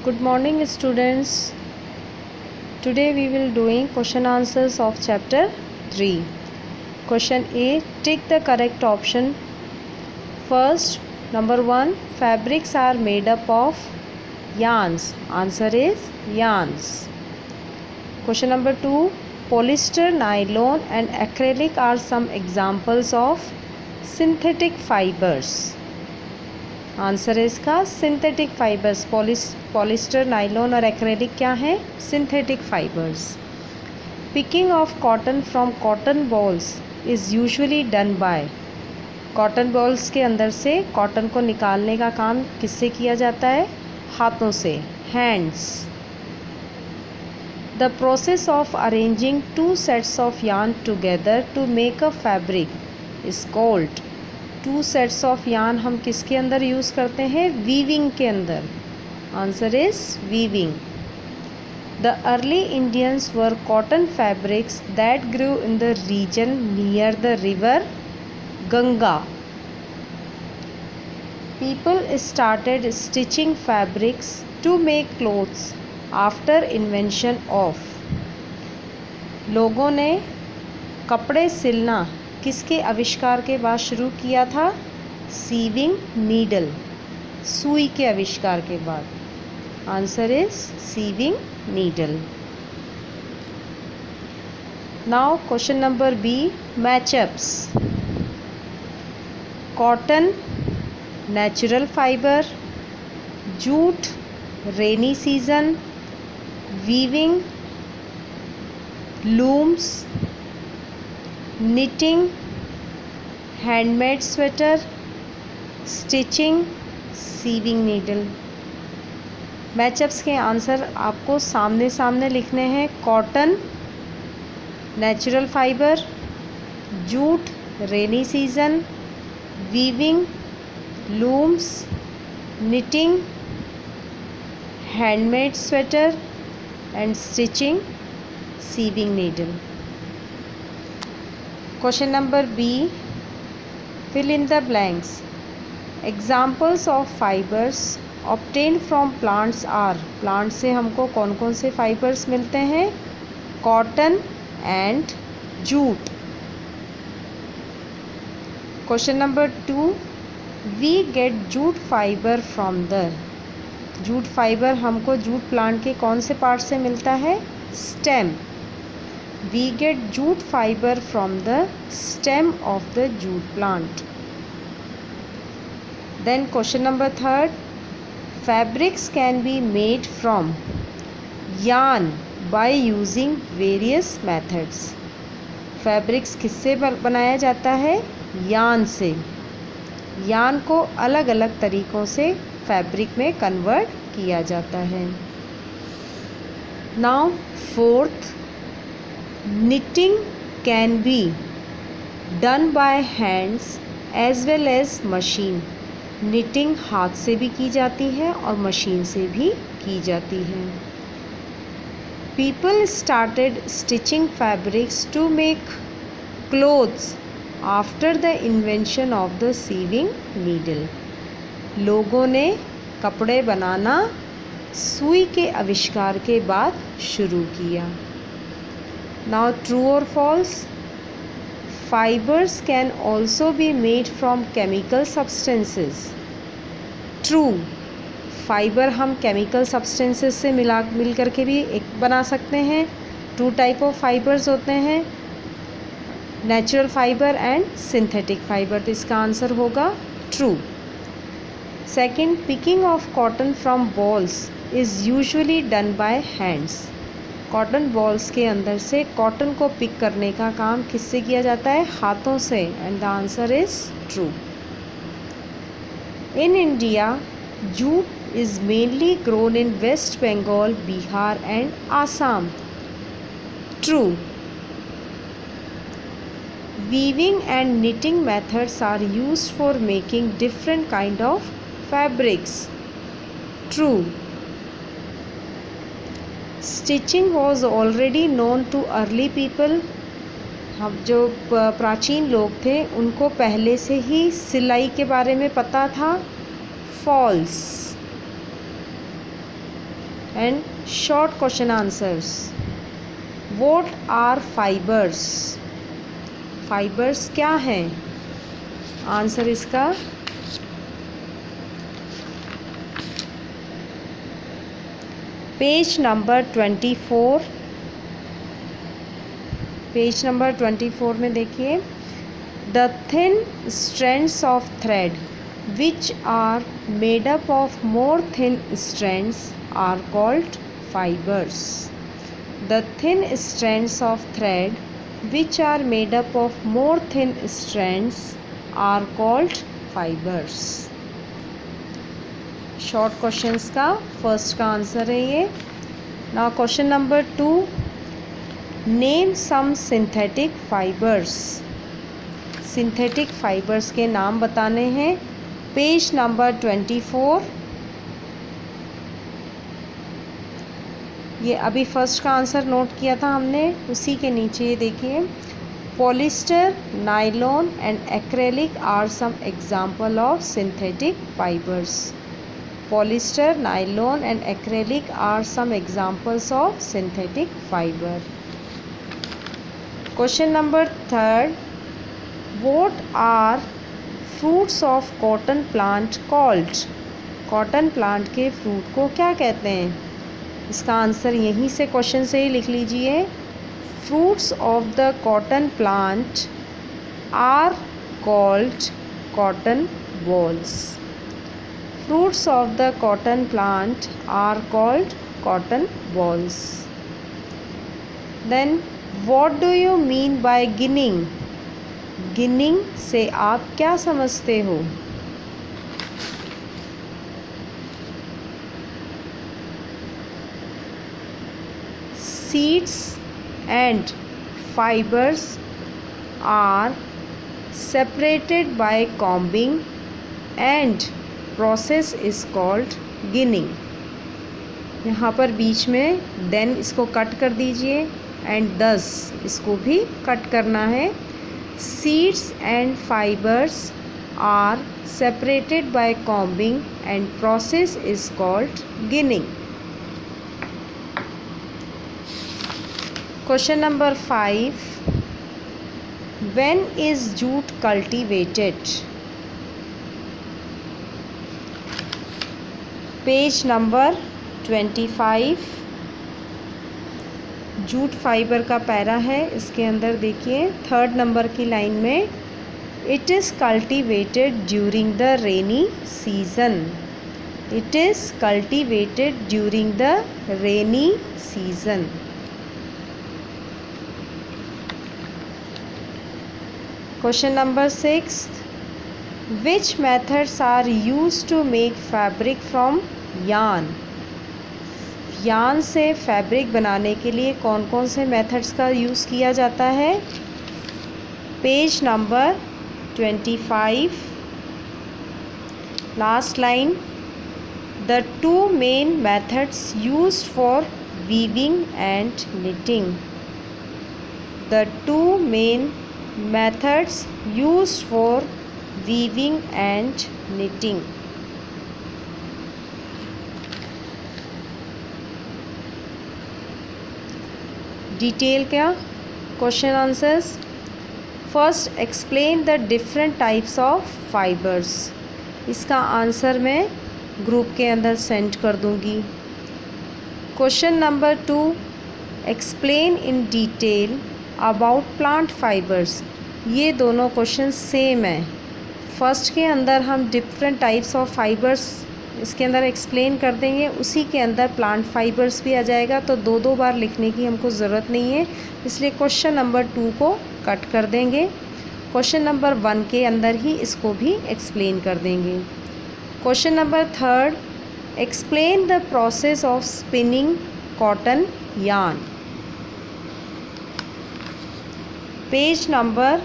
Good morning students. Today we will doing question answers of chapter 3. Question A, tick the correct option. First, number 1, fabrics are made up of yarns. Answer is yarns. Question number 2, polyester, nylon and acrylic are some examples of synthetic fibers. Answer है इसका synthetic fibers. Polyester, nylon और acrylic क्या हैं? Synthetic fibres. Picking of cotton from cotton balls is usually done by. Cotton balls के अंदर से cotton को निकालने का काम किससे किया जाता है? हाथों से, hands. The process of arranging 2 sets of yarn together to make a fabric is called. 2 sets of yarn हम किसके अंदर यूज़ करते हैं? वीविंग के अंदर. Answer is weaving. The early Indians wore cotton fabrics that grew in the region near the river Ganga. People started stitching fabrics to make clothes after invention of. लोगों ने कपड़े सिलना किसके आविष्कार के बाद शुरू किया था? सीविंग नीडल, सुई के आविष्कार के बाद. Answer is sewing needle. Now question number B, matchups. Cotton, natural fiber. Jute, rainy season. Weaving, looms. knitting, handmade sweater. Stitching, sewing needle. Matchups के आंसर आपको सामने सामने लिखने हैं. Cotton, natural fiber. Jute, rainy season. Weaving, looms. knitting, handmade sweater and stitching, sewing needle. Question number B, fill in the blanks. Examples of fibers obtained from plants are. Plant से हमको कौन कौन से फाइबर्स मिलते हैं? Cotton and jute. Question number 2, we get jute fiber from the. Jute fibre हमको jute plant के कौन से पार्ट से मिलता है? Stem. We get jute fiber from the stem of the jute plant. Then question number 3, fabrics can be made from yarn by using various methods. Fabrics किससे बनाया जाता है? yarn से. yarn को अलग अलग तरीक़ों से फैब्रिक में कन्वर्ट किया जाता है. Now fourth, knitting can be done by hands as well as machine. knitting हाथ से भी की जाती है और मशीन से भी की जाती है. People started stitching fabrics to make clothes after the invention of the sewing needle. लोगों ने कपड़े बनाना सुई के आविष्कार के बाद शुरू किया. Now true or false? Fibers can also be made from chemical substances. True. Fibre हम केमिकल सब्सटेंसेस से मिल करके भी एक बना सकते हैं. 2 टाइप ऑफ फाइबर्स होते हैं, natural fibre and synthetic fibre. तो इसका आंसर होगा true. Second, picking of cotton from balls is usually done by hands. Cotton balls के अंदर से कॉटन को पिक करने का काम किससे किया जाता है? हाथों से. And the answer is true. In India jute is mainly grown in West Bengal, Bihar and Assam. True. Weaving and knitting methods are used for making different kind of fabrics. True. Stitching was already known to early people. हम जो प्राचीन लोग थे उनको पहले से ही सिलाई के बारे में पता था. False. and short question answers. What are fibers? Fibers क्या हैं? आंसर इसका पेज नंबर 24, पेज नंबर 24 में देखिए, the thin strands of thread which are made up of more thin strands are called fibers. The thin strands of thread which are made up of more thin strands are called fibers. Short questions का first का answer है ये. Now question number 2, name some synthetic fibers. Synthetic fibers के नाम बताने हैं. Page number 24. ये अभी फर्स्ट का आंसर नोट किया था हमने, उसी के नीचे ये देखिए, polyester, nylon and acrylic are some example of synthetic fibers. Polyester, nylon and acrylic are some examples of synthetic fiber. Question number 3, what are fruits of cotton plant called. Cotton plant के fruit को क्या कहते हैं? इसका answer यहीं से question से ही लिख लीजिए. Fruits of the cotton plant are called cotton bolls. Fruits of the cotton plant are called cotton bolls. Then what do you mean by ginning. Ginning से आप क्या समझते हो? Seeds and fibers are separated by combing and process is called ginning. यहाँ पर बीच में then इसको cut कर दीजिए and thus इसको भी कट करना है. Seeds and fibers are separated by combing and process is called ginning. Question number 5, when is jute cultivated. Page number 25, jute fibre का पैरा है, इसके अंदर देखिए 3rd नंबर की लाइन में, it is cultivated during the rainy season. It is cultivated during the rainy season. Question number 6, which methods are used to make fabric from yarn. Yarn से fabric बनाने के लिए कौन कौन से मेथड्स का यूज़ किया जाता है? Page number 25, last line, the 2 main methods used for weaving and knitting. The 2 main methods used for weaving and knitting. Detail क्या? Question answers. First, explain the different types of fibres. इसका answer मैं group के अंदर send कर दूंगी. Question number 2, explain in detail about plant fibres. ये दोनों question same हैं. फर्स्ट के अंदर हम डिफरेंट टाइप्स ऑफ फाइबर्स इसके अंदर एक्सप्लेन कर देंगे, उसी के अंदर प्लांट फाइबर्स भी आ जाएगा, तो 2 बार लिखने की हमको ज़रूरत नहीं है, इसलिए क्वेश्चन नंबर 2 को कट कर देंगे. क्वेश्चन नंबर 1 के अंदर ही इसको भी एक्सप्लेन कर देंगे. Question number 3, explain the process of spinning cotton yarn. Page number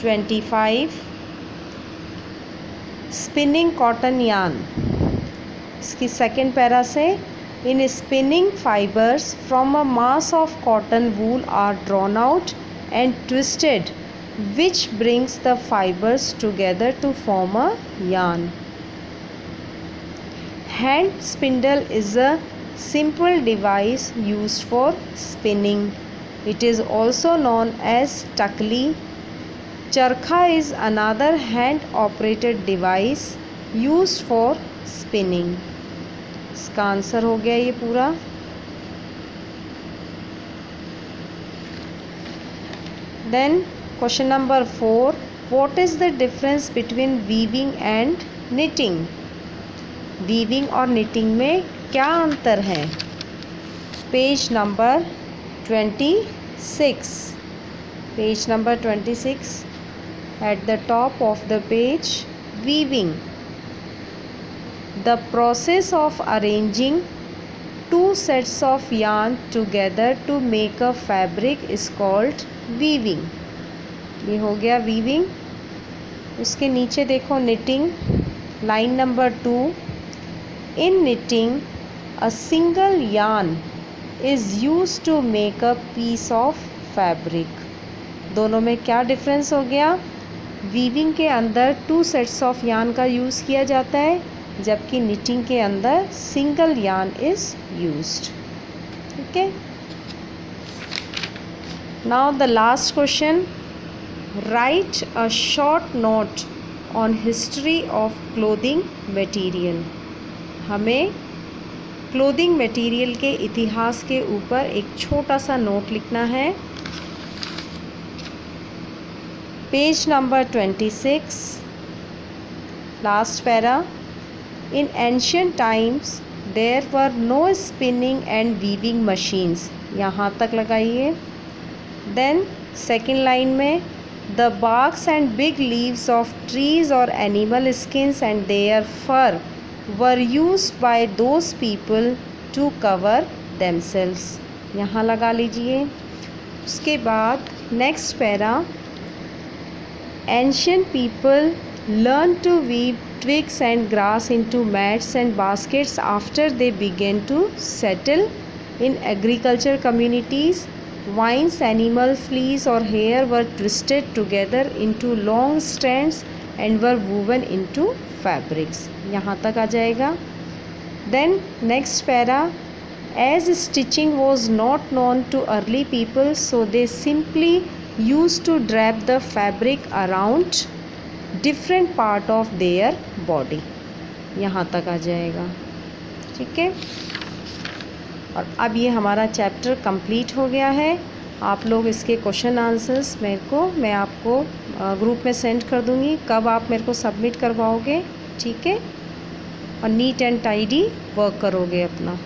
25, spinning cotton yarn. इसकी सेकेंड पैरा से, in spinning fibers from a mass of cotton wool are drawn out and twisted which brings the fibers together to form a yarn. Hand spindle is a simple device used for spinning. It is also known as takli. Charkha is another hand operated device used for spinning. इसका answer हो गया ये पूरा. Then question number 4. What is the difference between weaving and knitting? Weaving और knitting में क्या अंतर है? Page number 26. Page number 26. At the top of the page, weaving. The process of arranging two sets of yarn together to make a fabric is called weaving. ये हो गया weaving. उसके नीचे देखो knitting. Line number 2. In knitting, a single yarn is used to make a piece of fabric. दोनों में क्या difference हो गया? वीविंग के अंदर 2 सेट्स ऑफ यार्न का यूज़ किया जाता है, जबकि निटिंग के अंदर सिंगल यार्न इज यूज्ड. ठीक है. Now the last question. Right a short note on history of clothing material. हमें क्लोथिंग मटेरियल के इतिहास के ऊपर एक छोटा सा नोट लिखना है. Page number 26. Last para. In ancient times there were no spinning and weaving machines. यहाँ तक लगाइए. Then second line में the barks and big leaves of trees or animal skins and their fur were used by those people to cover themselves. यहाँ लगा लीजिए. उसके बाद next para. Ancient people learned to weave twigs and grass into mats and baskets after they began to settle in agriculture communities. Vines, animal fleece or hair were twisted together into long strands and were woven into fabrics. यहाँ तक आ जाएगा. Then next para. As stitching was not known to early people, so they simply used to drape the fabric around different part of their body. यहाँ तक आ जाएगा. ठीक है. और अब ये हमारा चैप्टर कंप्लीट हो गया है. आप लोग इसके क्वेश्चन आंसर्स मैं आपको ग्रुप में सेंड कर दूँगी. कब आप मेरे को सबमिट करवाओगे. ठीक है. और नीट एंड टाइडी वर्क करोगे अपना.